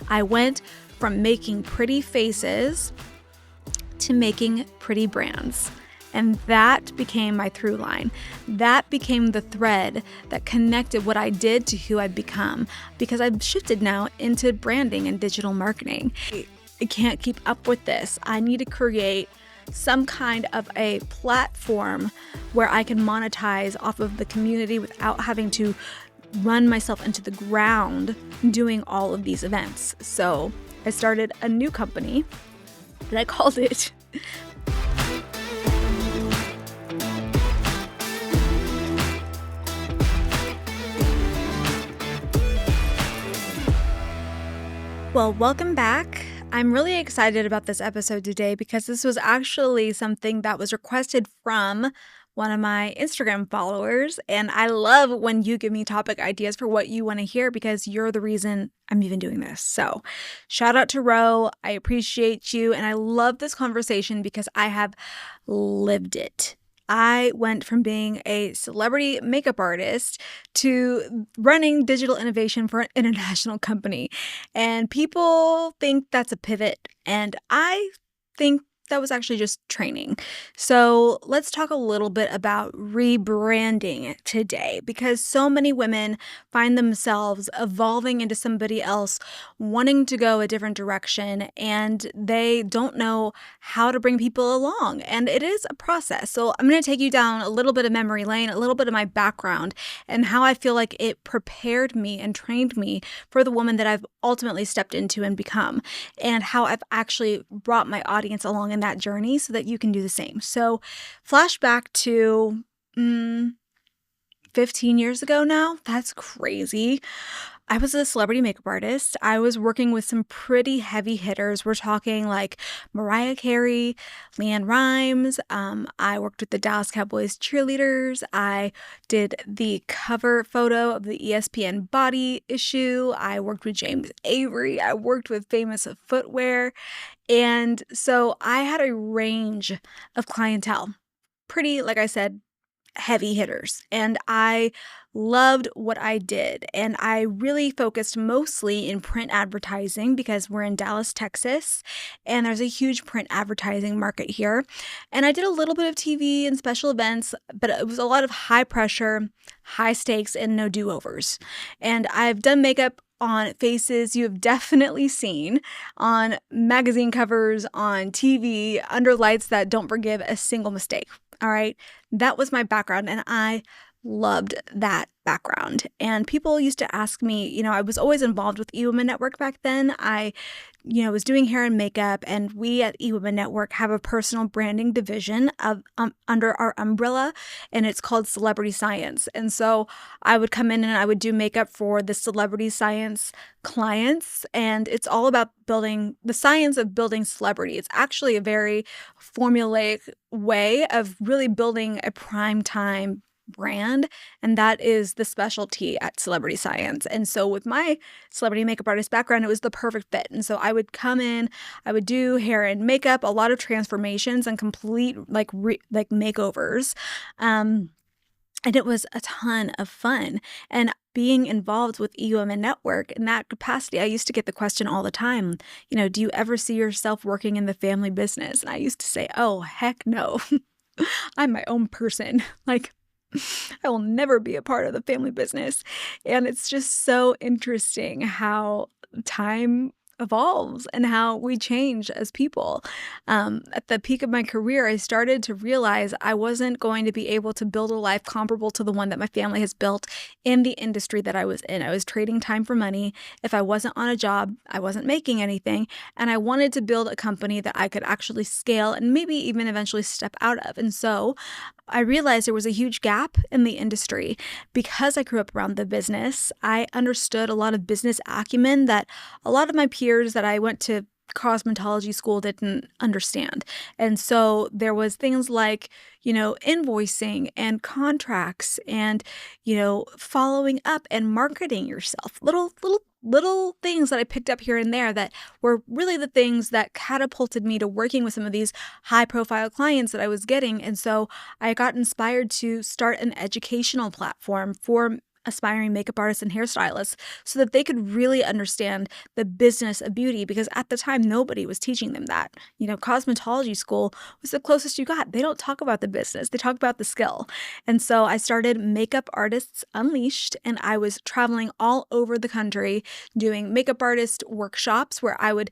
I went from making pretty faces to making pretty brands. And that became my through line. That became the thread that connected what I did to who I've become, because I've shifted now into branding and digital marketing. I can't keep up with this. I need to create some kind of a platform where I can monetize off of the community without having to run myself into the ground doing all of these events. So I started a new company that I called it Well, welcome back. I'm really excited about this episode today because this was actually something that was requested from one of my Instagram followers. And I love when you give me topic ideas for what you want to hear because you're the reason I'm even doing this. So shout out to Ro. I appreciate you. And I love this conversation because I have lived it. I went from being a celebrity makeup artist to running digital innovation for an international company. And people think that's a pivot. And I think that was actually just training. So let's talk a little bit about rebranding today, because so many women find themselves evolving into somebody else, wanting to go a different direction, and they don't know how to bring people along. And it is a process. So I'm going to take you down a little bit of memory lane, a little bit of my background, and how I feel like it prepared me and trained me for the woman that I've ultimately stepped into and become, and how I've actually brought my audience along in that journey so that you can do the same. So flashback to 15 years ago now. That's crazy. I was a celebrity makeup artist. I was working with some pretty heavy hitters. We're talking like Mariah Carey, LeAnn Rimes. I worked with the Dallas Cowboys Cheerleaders. I did the cover photo of the ESPN body issue. I worked with James Avery. I worked with famous footwear. And so I had a range of clientele. Pretty, like I said, heavy hitters. And I loved what I did. And I really focused mostly in print advertising because we're in Dallas, Texas, and there's a huge print advertising market here. And I did a little bit of TV and special events, but it was a lot of high pressure, high stakes, and no do-overs. And I've done makeup on faces you have definitely seen on magazine covers, on TV, under lights that don't forgive a single mistake. All right. That was my background, and I loved that background. And people used to ask me, I was always involved with eWomen Network back then. I was doing hair and makeup, and we at eWomen Network have a personal branding division of under our umbrella, and it's called Celebrity Science. And so I would come in and I would do makeup for the Celebrity Science clients, and it's all about building the science of building celebrity. It's actually a very formulaic way of really building a prime time brand, and that is the specialty at Celebrity Science. And so with my celebrity makeup artist background, it was the perfect fit. And so I would come in, I would do hair and makeup, a lot of transformations and complete like makeovers. And it was a ton of fun. And being involved with eWomen Network in that capacity, I used to get the question all the time, do you ever see yourself working in the family business? And I used to say, oh, heck no. I'm my own person. I will never be a part of the family business. And it's just so interesting how time evolves and how we change as people. At the peak of my career, I started to realize I wasn't going to be able to build a life comparable to the one that my family has built in the industry that I was in. I was trading time for money. If I wasn't on a job, I wasn't making anything. And I wanted to build a company that I could actually scale and maybe even eventually step out of. And so I realized there was a huge gap in the industry. Because I grew up around the business, I understood a lot of business acumen that a lot of my peers that I went to cosmetology school didn't understand. And so there was things like, invoicing and contracts and, following up and marketing yourself. Little things that I picked up here and there that were really the things that catapulted me to working with some of these high-profile clients that I was getting. And so I got inspired to start an educational platform for aspiring makeup artists and hairstylists so that they could really understand the business of beauty, because at the time nobody was teaching them that. Cosmetology school was the closest you got. They don't talk about the business, they talk about the skill. And so I started Makeup Artists Unleashed, and I was traveling all over the country doing makeup artist workshops where I would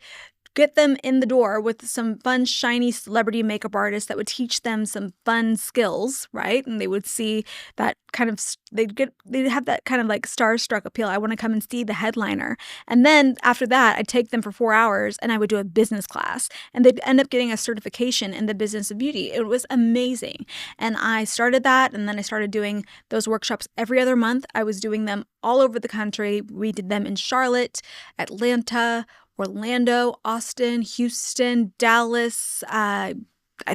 get them in the door with some fun, shiny celebrity makeup artists that would teach them some fun skills, right? And they would see that kind of, they'd have that kind of like starstruck appeal. I want to come and see the headliner. And then after that, I'd take them for 4 hours and I would do a business class, and they'd end up getting a certification in the business of beauty. It was amazing. And I started that, and then I started doing those workshops every other month. I was doing them all over the country. We did them in Charlotte, Atlanta, Orlando, Austin, Houston, Dallas, I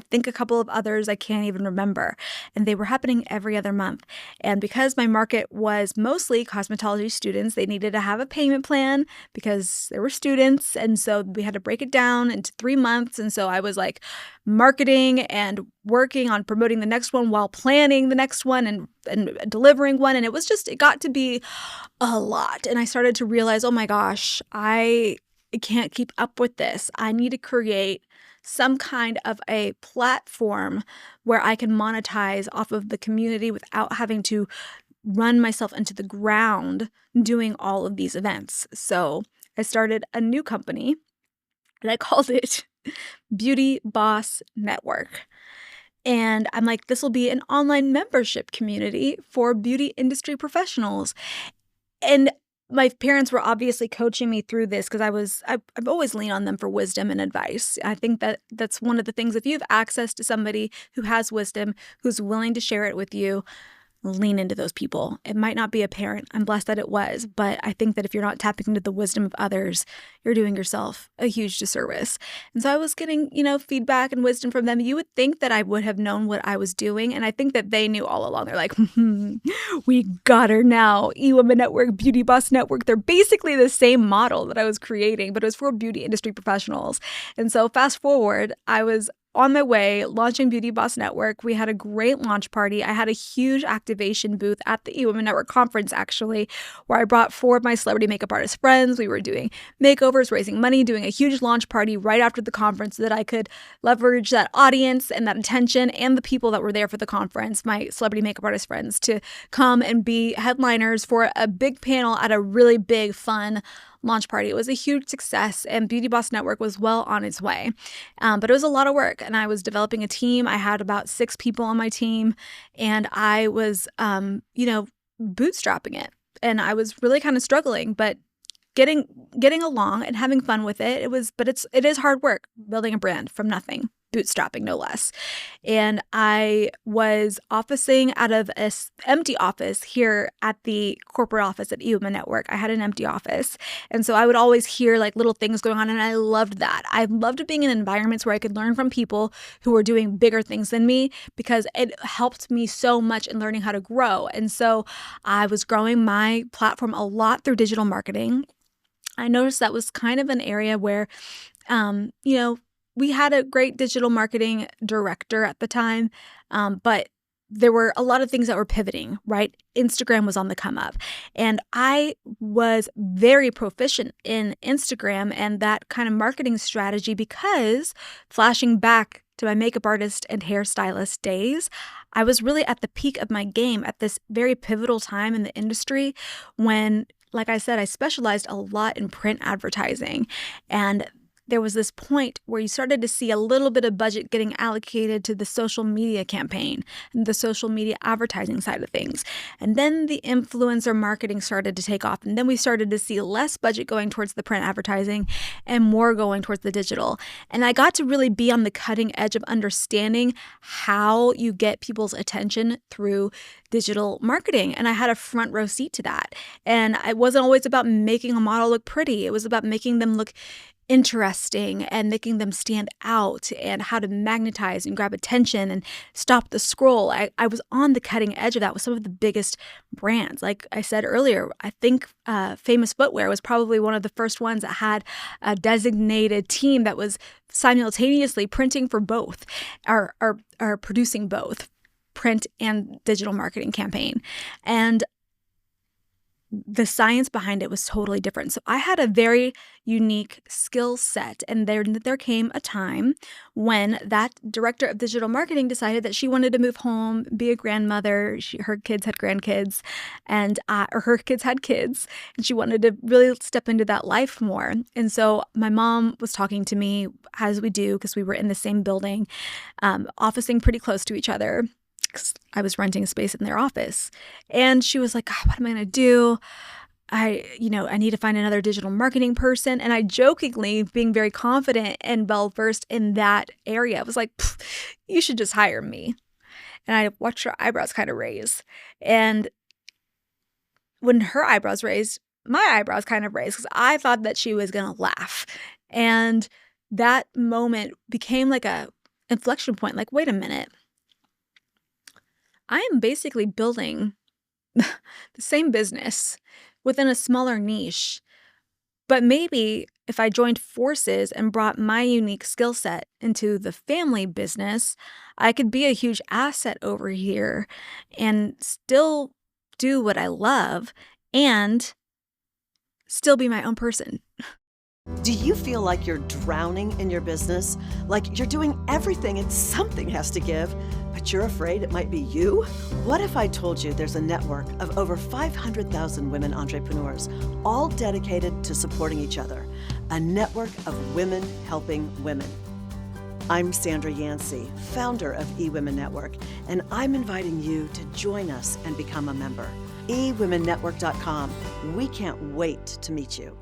think a couple of others I can't even remember. And they were happening every other month. And because my market was mostly cosmetology students, they needed to have a payment plan because there were students. And so we had to break it down into 3 months. And so I was like marketing and working on promoting the next one while planning the next one and delivering one. And it got to be a lot. And I started to realize, oh my gosh, I can't keep up with this. I need to create some kind of a platform where I can monetize off of the community without having to run myself into the ground doing all of these events. So I started a new company, and I called it Beauty Boss Network. And I'm like, this will be an online membership community for beauty industry professionals. And my parents were obviously coaching me through this because I've always leaned on them for wisdom and advice. I think that's one of the things. If you have access to somebody who has wisdom, who's willing to share it with you, lean into those people. It might not be a parent. I'm blessed that it was. But I think that if you're not tapping into the wisdom of others, you're doing yourself a huge disservice. And so I was getting, feedback and wisdom from them. You would think that I would have known what I was doing. And I think that they knew all along. They're like, we got her now. eWomen Network, Beauty Boss Network. They're basically the same model that I was creating, but it was for beauty industry professionals. And so fast forward, I was on my way, launching Beauty Boss Network. We had a great launch party. I had a huge activation booth at the eWomen Network conference, actually, where I brought 4 of my celebrity makeup artist friends. We were doing makeovers, raising money, doing a huge launch party right after the conference so that I could leverage that audience and that attention and the people that were there for the conference, my celebrity makeup artist friends, to come and be headliners for a big panel at a really big, fun launch party. It was a huge success, and Beauty Boss Network was well on its way. But it was a lot of work, and I was developing a team. I had about 6 people on my team, and I was, bootstrapping it. And I was really kind of struggling, but getting along and having fun with it. It is hard work building a brand from nothing. Bootstrapping, no less. And I was officing out of an empty office here at the corporate office at eWomen Network. I had an empty office. And so I would always hear like little things going on. And I loved that. I loved being in environments where I could learn from people who were doing bigger things than me, because it helped me so much in learning how to grow. And so I was growing my platform a lot through digital marketing. I noticed that was kind of an area where, we had a great digital marketing director at the time, but there were a lot of things that were pivoting, right? Instagram was on the come up. And I was very proficient in Instagram and that kind of marketing strategy because, flashing back to my makeup artist and hairstylist days, I was really at the peak of my game at this very pivotal time in the industry when, like I said, I specialized a lot in print advertising. And there was this point where you started to see a little bit of budget getting allocated to the social media campaign and the social media advertising side of things. And then the influencer marketing started to take off. And then we started to see less budget going towards the print advertising and more going towards the digital. And I got to really be on the cutting edge of understanding how you get people's attention through digital marketing. And I had a front row seat to that. And it wasn't always about making a model look pretty. It was about making them look interesting and making them stand out and how to magnetize and grab attention and stop the scroll. I was on the cutting edge of that with some of the biggest brands. Like I said earlier, I think Famous Footwear was probably one of the first ones that had a designated team that was simultaneously printing for both, or producing both print and digital marketing campaign. And the science behind it was totally different. So I had a very unique skill set. And there came a time when that director of digital marketing decided that she wanted to move home, be a grandmother. Her kids had grandkids, or her kids had kids, and she wanted to really step into that life more. And so my mom was talking to me, as we do, because we were in the same building, officing pretty close to each other. I was renting space in their office. And she was like, God, what am I going to do? I need to find another digital marketing person. And I jokingly, being very confident and well-versed in that area, I was like, you should just hire me. And I watched her eyebrows kind of raise. And when her eyebrows raised, my eyebrows kind of raised because I thought that she was going to laugh. And that moment became like a inflection point. Like, wait a minute. I am basically building the same business within a smaller niche. But maybe if I joined forces and brought my unique skill set into the family business, I could be a huge asset over here and still do what I love and still be my own person. Do you feel like you're drowning in your business? Like you're doing everything and something has to give, but you're afraid it might be you? What if I told you there's a network of over 500,000 women entrepreneurs, all dedicated to supporting each other, a network of women helping women? I'm Sandra Yancey, founder of eWomen Network, and I'm inviting you to join us and become a member. eWomenNetwork.com. We can't wait to meet you.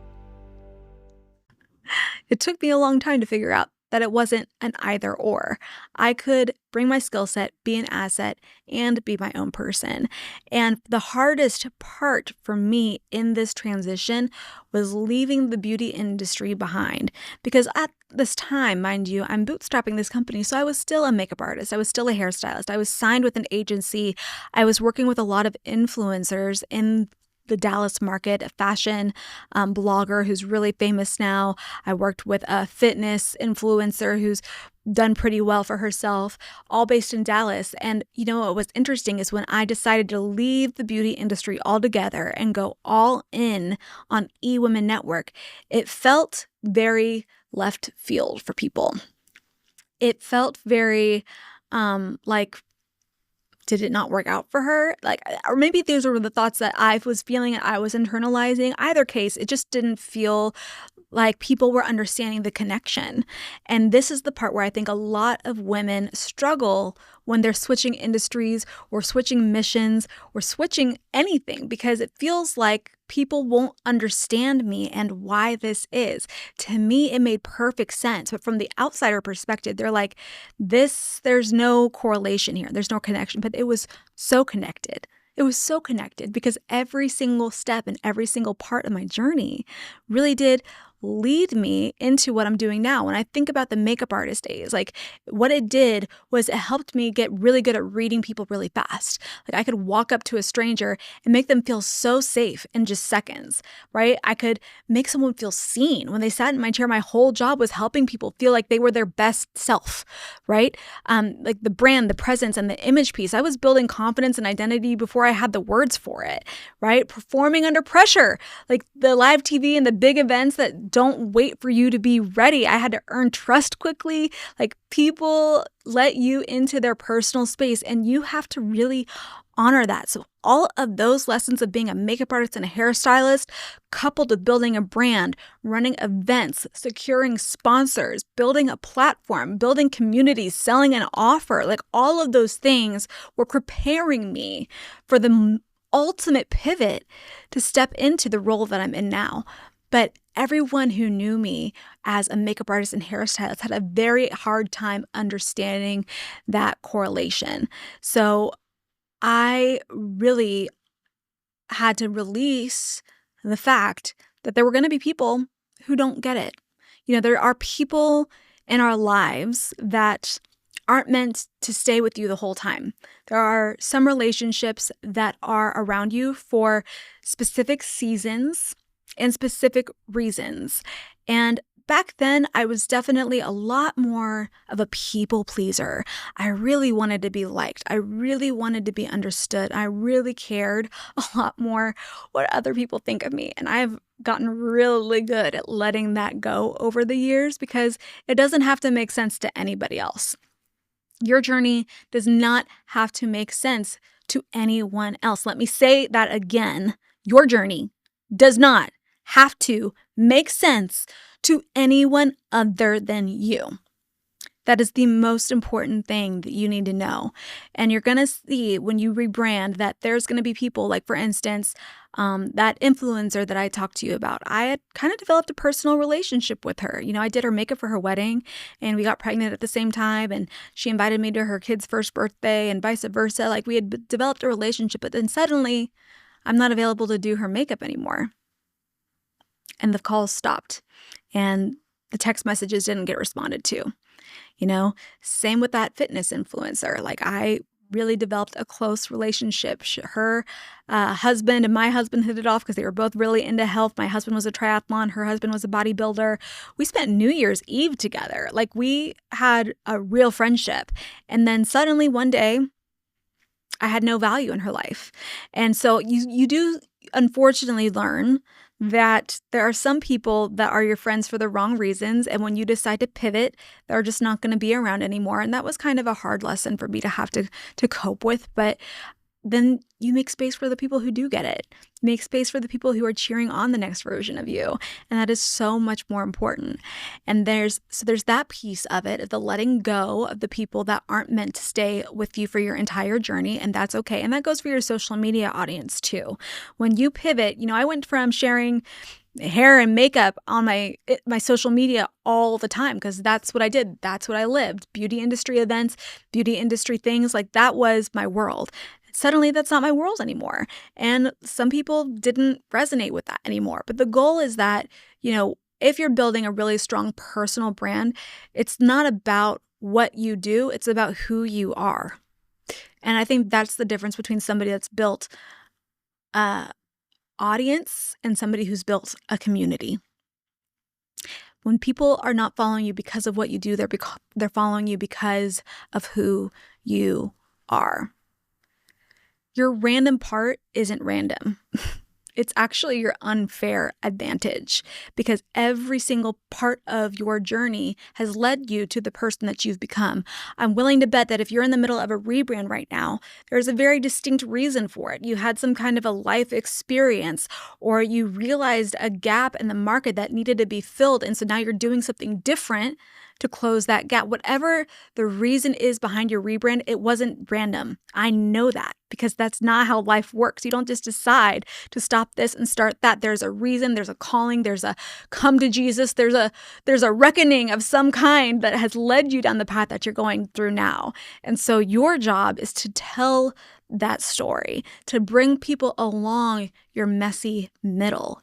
It took me a long time to figure out that it wasn't an either or. I could bring my skill set, be an asset, and be my own person. And the hardest part for me in this transition was leaving the beauty industry behind. Because at this time, mind you, I'm bootstrapping this company, so I was still a makeup artist. I was still a hairstylist. I was signed with an agency. I was working with a lot of influencers in the Dallas market, a fashion blogger who's really famous now. I worked with a fitness influencer who's done pretty well for herself, all based in Dallas. And what was interesting is when I decided to leave the beauty industry altogether and go all in on eWomen Network, it felt very left field for people. It felt very like, did it not work out for her? Or maybe these were the thoughts that I was feeling and I was internalizing. Either case, it just didn't feel like people were understanding the connection. And this is the part where I think a lot of women struggle when they're switching industries or switching missions or switching anything, because it feels like people won't understand me and why this is. To me, it made perfect sense. But from the outsider perspective, they're like, there's no correlation here. There's no connection. But it was so connected. It was so connected because every single step and every single part of my journey really did lead me into what I'm doing now. When I think about the makeup artist days, what it did was it helped me get really good at reading people really fast. I could walk up to a stranger and make them feel so safe in just seconds, right? I could make someone feel seen. When they sat in my chair, my whole job was helping people feel like they were their best self, right? The brand, the presence, and the image piece. I was building confidence and identity before I had the words for it, right? Performing under pressure, like the live TV and the big events that don't wait for you to be ready. I had to earn trust quickly. People let you into their personal space and you have to really honor that. So all of those lessons of being a makeup artist and a hairstylist, coupled with building a brand, running events, securing sponsors, building a platform, building communities, selling an offer, all of those things were preparing me for the ultimate pivot to step into the role that I'm in now. But everyone who knew me as a makeup artist and hairstylist had a very hard time understanding that correlation. So I really had to release the fact that there were going to be people who don't get it. There are people in our lives that aren't meant to stay with you the whole time. There are some relationships that are around you for specific seasons and specific reasons. And back then, I was definitely a lot more of a people pleaser. I really wanted to be liked. I really wanted to be understood. I really cared a lot more what other people think of me. And I've gotten really good at letting that go over the years because it doesn't have to make sense to anybody else. Your journey does not have to make sense to anyone else. Let me say that again. Your journey does not have to make sense to anyone other than you. That is the most important thing that you need to know. And you're going to see when you rebrand that there's going to be people like, for instance, that influencer that I talked to you about. I had kind of developed a personal relationship with her. I did her makeup for her wedding and we got pregnant at the same time. And she invited me to her kid's first birthday and vice versa. Like we had developed a relationship, but then suddenly I'm not available to do her makeup anymore. And the calls stopped and the text messages didn't get responded to. Same with that fitness influencer. Like I really developed a close relationship. Her husband and my husband hit it off because they were both really into health. My husband was a triathlon. Her husband was a bodybuilder. We spent New Year's Eve together. Like we had a real friendship. And then suddenly one day I had no value in her life. And so you do unfortunately learn that there are some people that are your friends for the wrong reasons. And when you decide to pivot, they're just not going to be around anymore. And that was kind of a hard lesson for me to have to cope with. But then you make space for the people who do get it. Make space for the people who are cheering on the next version of you. And that is so much more important. And there's that piece of it, the letting go of the people that aren't meant to stay with you for your entire journey. And that's okay. And that goes for your social media audience too. When you pivot, I went from sharing hair and makeup on my social media all the time because that's what I did. That's what I lived. Beauty industry events, beauty industry things, like that was my world. Suddenly, that's not my world anymore. And some people didn't resonate with that anymore. But the goal is that, if you're building a really strong personal brand, it's not about what you do, it's about who you are. And I think that's the difference between somebody that's built an audience and somebody who's built a community. When people are not following you because of what you do, they're following you because of who you are. Your random part isn't random. It's actually your unfair advantage because every single part of your journey has led you to the person that you've become. I'm willing to bet that if you're in the middle of a rebrand right now, there's a very distinct reason for it. You had some kind of a life experience or you realized a gap in the market that needed to be filled. And so now you're doing something different to close that gap. Whatever the reason is behind your rebrand, it wasn't random. I know that because that's not how life works. You don't just decide to stop this and start that. There's a reason, there's a calling, there's a come to Jesus, there's a reckoning of some kind that has led you down the path that you're going through now. And so your job is to tell that story, to bring people along your messy middle.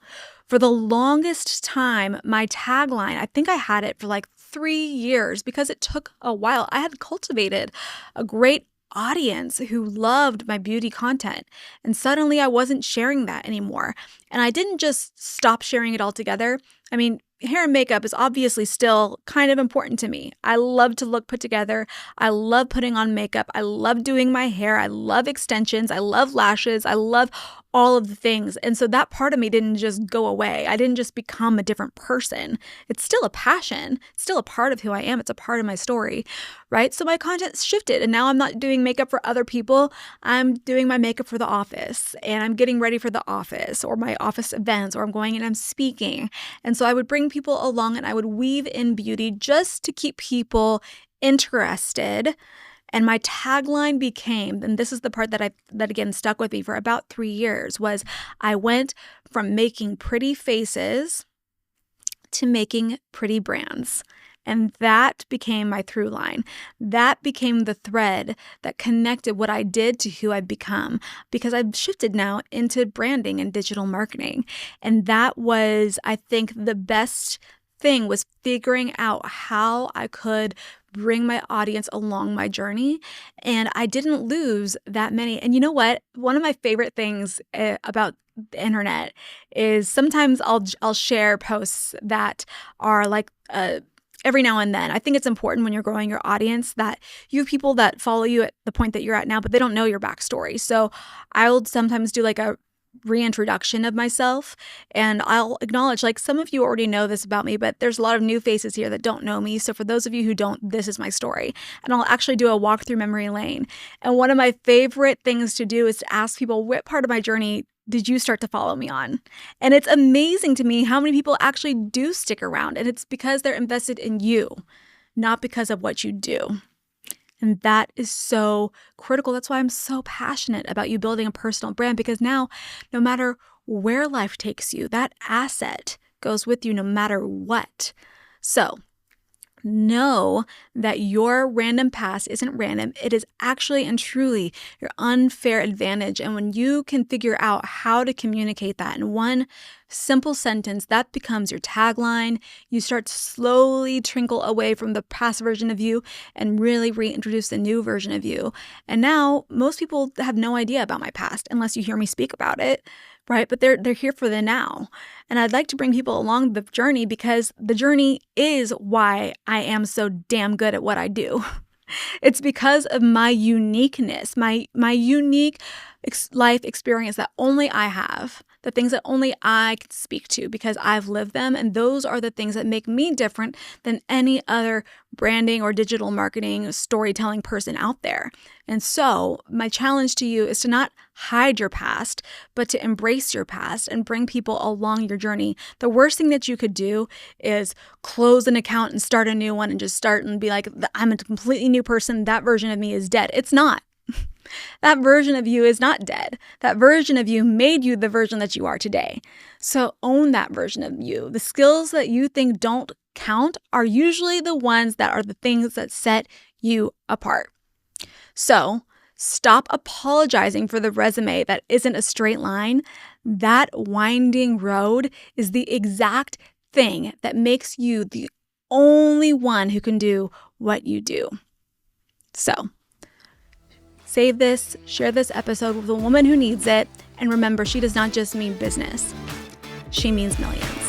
For the longest time, my tagline, I think I had it for like 3 years because it took a while. I had cultivated a great audience who loved my beauty content. And suddenly I wasn't sharing that anymore. And I didn't just stop sharing it altogether. I mean, hair and makeup is obviously still kind of important to me. I love to look put together. I love putting on makeup. I love doing my hair. I love extensions. I love lashes. I love all of the things. And so that part of me didn't just go away. I didn't just become a different person. It's still a passion. It's still a part of who I am. It's a part of my story, right? So my content shifted and now I'm not doing makeup for other people. I'm doing my makeup for the office and I'm getting ready for the office or my office events or I'm going and I'm speaking. And so I would bring people along and I would weave in beauty just to keep people interested. And my tagline became, and this is the part that again stuck with me for about 3 years, was I went from making pretty faces to making pretty brands. And that became my through line. That became the thread that connected what I did to who I've become because I've shifted now into branding and digital marketing. And that was, I think, the best thing was figuring out how I could bring my audience along my journey. And I didn't lose that many. And you know what? One of my favorite things about the internet is sometimes I'll share posts that are like every now and then. I think it's important when you're growing your audience that you have people that follow you at the point that you're at now, but they don't know your backstory. So I'll sometimes do like a reintroduction of myself, and I'll acknowledge, like, some of you already know this about me, but there's a lot of new faces here that don't know me. So for those of you who don't, this is my story. And I'll actually do a walk through memory lane. And one of my favorite things to do is to ask people, what part of my journey did you start to follow me on? And it's amazing to me how many people actually do stick around. And it's because they're invested in you, not because of what you do. And that is so critical. That's why I'm so passionate about you building a personal brand, because now, no matter where life takes you, that asset goes with you no matter what. So know that your random past isn't random. It is actually and truly your unfair advantage. And when you can figure out how to communicate that in one simple sentence, that becomes your tagline. You start to slowly trickle away from the past version of you and really reintroduce the new version of you. And now most people have no idea about my past unless you hear me speak about it. Right? But they're here for the now. And I'd like to bring people along the journey, because the journey is why I am so damn good at what I do. It's because of my uniqueness, my unique life experience that only I have, the things that only I can speak to because I've lived them. And those are the things that make me different than any other branding or digital marketing storytelling person out there. And so my challenge to you is to not hide your past, but to embrace your past and bring people along your journey. The worst thing that you could do is close an account and start a new one and just start and be like, I'm a completely new person. That version of me is dead. It's not. That version of you is not dead. That version of you made you the version that you are today. So own that version of you. The skills that you think don't count are usually the ones that are the things that set you apart. So stop apologizing for the resume that isn't a straight line. That winding road is the exact thing that makes you the only one who can do what you do. So save this, share this episode with a woman who needs it, and remember, she does not just mean business. She means millions.